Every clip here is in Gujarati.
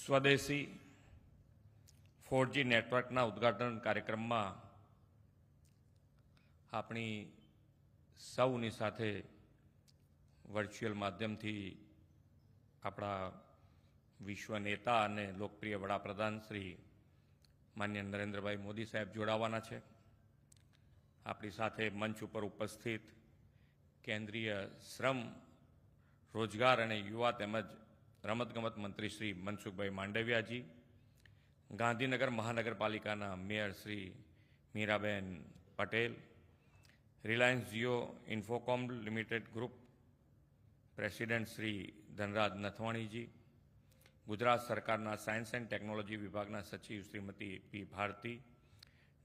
સ્વદેશી 4G નેટવર્કના ઉદ્ઘાટન કાર્યક્રમમાં આપણી સૌની સાથે વર્ચ્યુઅલ માધ્યમથી આપણા વિશ્વ નેતા અને લોકપ્રિય વડાપ્રધાન શ્રી માન્ય નરેન્દ્રભાઈ મોદી સાહેબ જોડાવાના છે. આપણી સાથે મંચ ઉપર ઉપસ્થિત કેન્દ્રીય શ્રમ, રોજગાર અને યુવા તેમજ રમતગમત મંત્રી શ્રી મનસુખભાઈ માંડવિયાજી, ગાંધીનગર મહાનગરપાલિકાના mayor Shri Miraben Patel, Reliance Jio Infocomm limited group president Shri Dhanraj Nathwaniji, Gujarat સરકારના સાયન્સ એન્ડ ટેકનોલોજી વિભાગના સચિવ Shrimati P Bharati,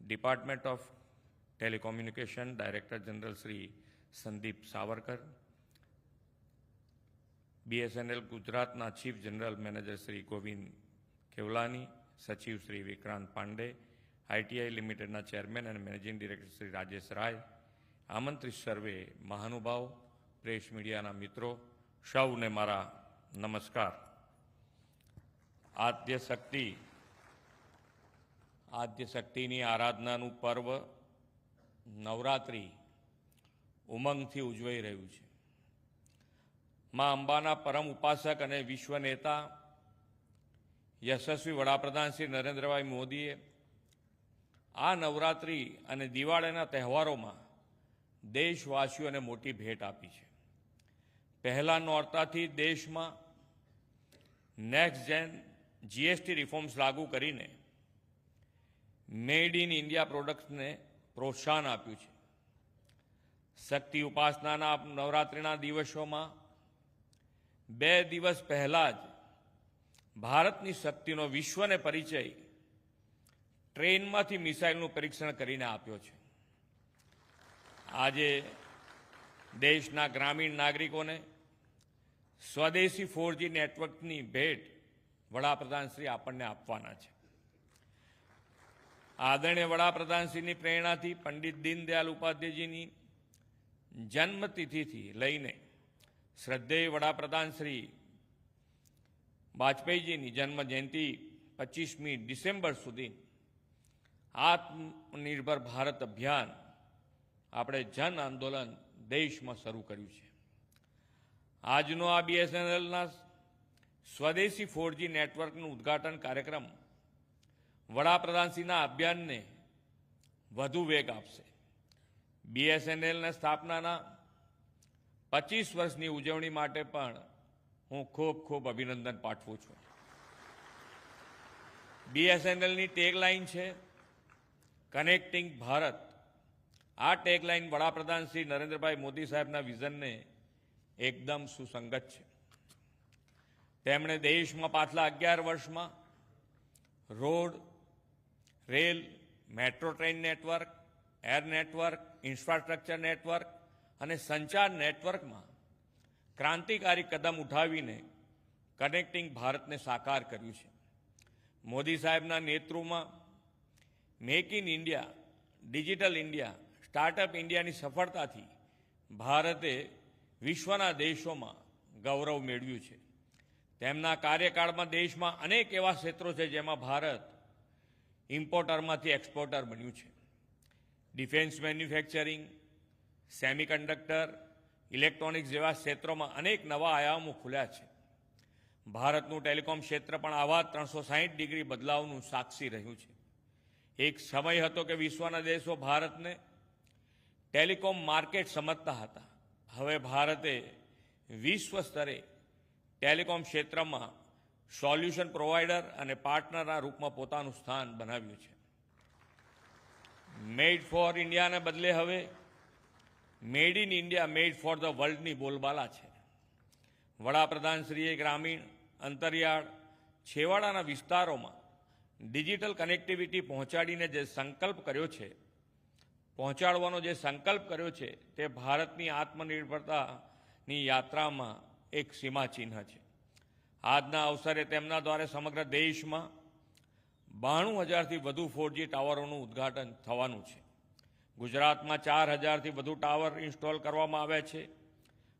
department of telecommunication director general Shri Sandeep Savarkar, BSNL ગુજરાતના chief general manager Shri Govind Kewalani, સચિવ શ્રી વિક્રાંત પાંડે, ITI લિમિટેડના ચેરમેન અને મેનેજિંગ ડિરેક્ટર શ્રી રાજેશ રાય, આમંત્રિત સર્વે મહાનુભાવ, પ્રેસ મીડિયાના મિત્રો, સૌને મારા નમસ્કાર. આદ્ય શક્તિની આરાધનાનું પર્વ નવરાત્રિ ઉમંગથી ઉજવાઈ રહ્યું છે. મા અંબાના પરમ ઉપાસક અને વિશ્વ નેતા યશસ્વી વડાપ્રધાન શ્રી નરેન્દ્રભાઈ મોદીએ આ નવરાત્રિ અને દિવાળીના તહેવારોમાં દેશવાસીઓને મોટી ભેટ આપી છે. પહેલા નોરતાથી દેશમાં નેક્સ્ટ જેન GST રિફોર્મ્સ લાગુ કરીને મેડ ઇન ઇન્ડિયા પ્રોડક્ટ્સને પ્રોત્સાહન આપ્યું છે. શક્તિ ઉપાસનાના નવરાત્રિના દિવસોમાં 2 દિવસ પહેલા જ ભારતની શક્તિનો વિશ્વને પરિચય ટ્રેનમાંથી મિસાઇલનું પરીક્ષણ કરીને આપ્યો છે. આજે દેશના ગ્રામીણ નાગરિકોને સ્વદેશી 4G નેટવર્કની ભેટ વડાપ્રધાન શ્રી આપણને આપવાના છે. આદરણીય વડાપ્રધાનશ્રીની પ્રેરણાથી પંડિત દીનદયાળ ઉપાધ્યાયજીની જન્મતિથિથી લઈને શ્રદ્ધેય વડાપ્રધાન શ્રી વાજપેયીજીની જન્મ જયંતિ 25મી ડિસેમ્બર સુધી આત્મનિર્ભર ભારત અભિયાન આપણે જન આંદોલન દેશમાં શરૂ કર્યું છે. આજનો આ BSNLના સ્વદેશી 4G નેટવર્કનું ઉદ્ઘાટન કાર્યક્રમ વડાપ્રધાનશ્રીના અભિયાનને વધુ વેગ આપશે. BSNLના સ્થાપનાના 25 વર્ષની ઉજવણી માટે પણ હું ખૂબ અભિનંદન પાઠવું છું. BSNLની ટેગલાઇન છે કનેક્ટિંગ ભારત. આ ટેગલાઇન વડાપ્રધાન શ્રી નરેન્દ્રભાઈ મોદી સાહેબના વિઝનને એકદમ સુસંગત છે. તેમણે દેશમાં પાછલા 11 વર્ષમાં road, rail, metro train network, air network, infrastructure network અને સંચાર નેટવર્કમાં ક્રાંતિકારી કદમ ઉઠાવીને કનેક્ટિંગ ભારતને સાકાર કર્યું છે. મોદી સાહેબના નેતૃત્વમાં make in India, digital India, startup ઇન્ડિયાની સફળતાથી ભારતે વિશ્વના દેશોમાં ગૌરવ મેળવ્યું છે. તેમના કાર્યકાળમાં દેશમાં અનેક એવા ક્ષેત્રો છે જેમાં ભારત ઇમ્પોર્ટરમાંથી એક્સપોર્ટર બન્યું છે. ડિફેન્સ મેન્યુફેક્ચરિંગ, સેમિકન્ડક્ટર, ઇલેક્ટ્રોનિક્સ જેવા ક્ષેત્રોમાં અનેક નવા આયામો ખુલ્યા છે. ભારતનું ટેલિકોમ ક્ષેત્ર પણ આવા 360 ડિગ્રી બદલાવનું સાક્ષી રહ્યું છે. એક સમય હતો કે વિશ્વના દેશો ભારતને ટેલિકોમ માર્કેટ સમજતા હતા. હવે ભારતે વિશ્વ સ્તરે ટેલિકોમ ક્ષેત્રમાં સોલ્યુશન પ્રોવાઈડર અને પાર્ટનરના રૂપમાં પોતાનું સ્થાન બનાવ્યું છે. મેડ ફોર ઇન્ડિયાને બદલે હવે made in India, made for the વર્લ્ડની બોલબાલા છે. વડાપ્રધાનશ્રીએ ગ્રામીણ, અંતરિયાળ, છેવાડાના વિસ્તારોમાં ડિજિટલ કનેક્ટિવિટી પહોંચાડવાનો જે સંકલ્પ કર્યો છે તે ભારતની આત્મનિર્ભરતાની યાત્રામાં એક સીમાચિહ્ન છે. આજના અવસરે તેમના દ્વારા સમગ્ર દેશમાં 92,000થી વધુ 4G ટાવરોનું ઉદ્ઘાટન થવાનું છે. ગુજરાતમાં 4,000થી વધુ ટાવર ઇન્સ્ટોલ કરવામાં આવ્યા છે.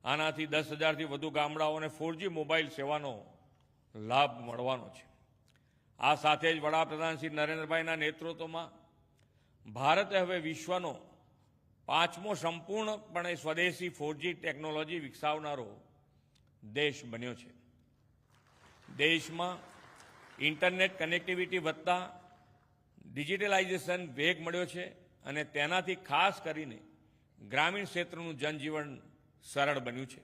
આનાથી 10,000થી વધુ ગામડાઓને 4G મોબાઈલ સેવાનો લાભ મળવાનો છે. આ સાથે જ વડાપ્રધાન શ્રી નરેન્દ્રભાઈના નેતૃત્વમાં ભારતે હવે વિશ્વનો 5મો સંપૂર્ણપણે સ્વદેશી 4G ટેકનોલોજી વિકસાવનારો દેશ બન્યો છે. દેશમાં ઇન્ટરનેટ કનેક્ટિવિટી વધતા ડિજિટલાઇઝેશન વેગ મળ્યો છે અને તેનાથી ખાસ કરીને ગ્રામીણ ક્ષેત્રનું જનજીવન સરળ બન્યું છે.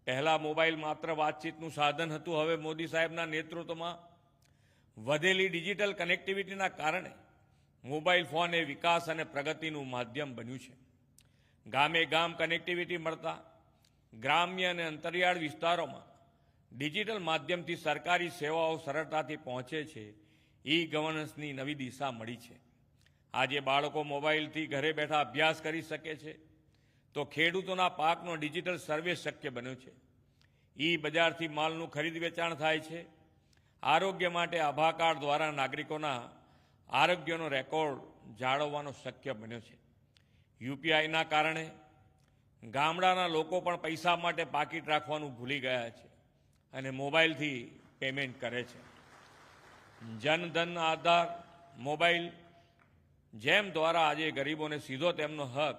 પહેલાં મોબાઈલ માત્ર વાતચીતનું સાધન હતું. હવે મોદી સાહેબના નેતૃત્વમાં વધેલી ડિજિટલ કનેક્ટિવિટીના કારણે મોબાઈલ ફોન એ વિકાસ અને પ્રગતિનું માધ્યમ બન્યું છે. ગામે ગામ કનેક્ટિવિટી મળતા ગ્રામ્ય અને અંતરિયાળ વિસ્તારોમાં ડિજિટલ માધ્યમથી સરકારી સેવાઓ સરળતાથી પહોંચે છે. ઈ ગવર્નન્સની નવી દિશા મળી છે. આજે બાળકો મોબાઈલથી ઘરે બેઠા અભ્યાસ કરી શકે છે, તો ખેડૂતોના પાકનો ડિજિટલ સર્વે શક્ય બન્યો છે. ઈ બજારથી માલનું ખરીદ વેચાણ થાય છે. આરોગ્ય માટે આભા કાર્ડ દ્વારા નાગરિકોના આરોગ્યનો રેકોર્ડ જાળવવાનો શક્ય બન્યો છે. યુપીઆઈના કારણે ગામડાના લોકો પણ પૈસા માટે પાકીટ રાખવાનું ભૂલી ગયા છે અને મોબાઈલથી પેમેન્ટ કરે છે. જનધન આધાર મોબાઈલ જેમ દ્વારા આજે ગરીબોને સીધો તેમનો હક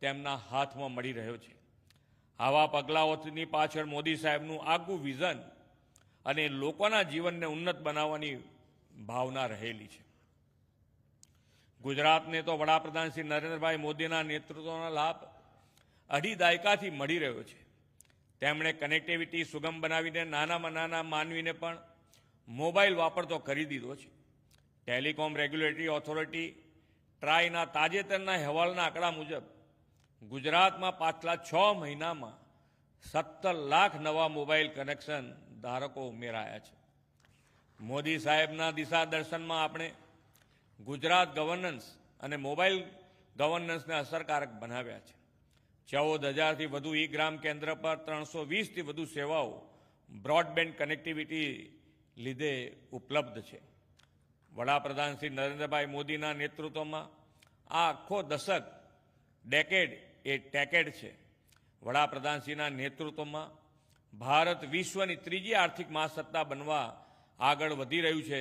તેમના હાથમાં મળી રહ્યો છે. આવા પગલાઓની પાછળ મોદી સાહેબનું આગવું વિઝન અને લોકોના જીવનને ઉન્નત બનાવવાની ભાવના રહેલી છે. ગુજરાતને તો વડાપ્રધાન શ્રી નરેન્દ્રભાઈ મોદીના નેતૃત્વનો લાભ 2.5 દાયકાથી મળી રહ્યો છે. તેમણે કનેક્ટિવિટી સુગમ બનાવીને નાનામાં નાના માનવીને પણ મોબાઈલ વાપરતો કરી દીધો છે. ટેલિકોમ રેગ્યુલેટરી ઓથોરિટી ટ્રાયના તાજેતરના અહેવાલના આંકડા મુજબ ગુજરાતમાં પાછલા 6 મહિનામાં 17 લાખ નવા મોબાઈલ કનેક્શન ધારકો ઉમેરાયા છે. મોદી સાહેબના દિશા દર્શનમાં આપણે ગુજરાત ગવર્નન્સ અને મોબાઈલ ગવર્નન્સને અસરકારક બનાવ્યા છે. 14,000થી વધુ ઈ ગ્રામ કેન્દ્ર પર 320થી વધુ સેવાઓ બ્રોડબેન્ડ કનેક્ટિવિટી લીધે ઉપલબ્ધ છે. વડાપ્રધાન શ્રી નરેન્દ્રભાઈ મોદીના નેતૃત્વમાં આ આખો દશક ડેકેડ એ ટેકેડ છે. વડાપ્રધાનશ્રીના નેતૃત્વમાં ભારત વિશ્વની 3જી આર્થિક મહાસત્તા બનવા આગળ વધી રહ્યું છે.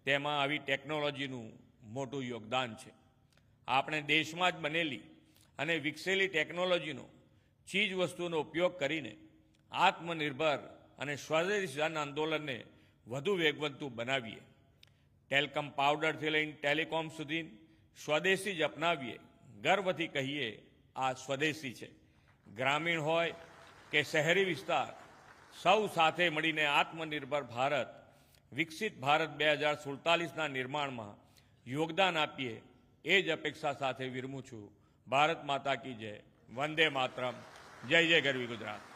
તેમાં આવી ટેકનોલોજીનું મોટું યોગદાન છે. આપણે દેશમાં જ બનેલી અને વિકસેલી ટેકનોલોજીનો ચીજ વસ્તુનો ઉપયોગ કરીને આત્મનિર્ભર અને સ્વદેશી જન આંદોલનને વધુ વેગવંતું બનાવીએ. ટેલકમ પાવડરથી લઈને ટેલિકોમ સુધી સ્વદેશી જ અપનાવીએ. ગર્વથી કહીએ આ સ્વદેશી છે. ગ્રામીણ હોય કે શહેરી વિસ્તાર, સૌ સાથે મળીને આત્મનિર્ભર ભારત, વિકસિત ભારત 2047ના નિર્માણમાં યોગદાન આપીએ એ જ અપેક્ષા સાથે વિરમું છું. ભારત માતા કી જય. વંદે માતરમ. જય જય ગરવી ગુજરાત.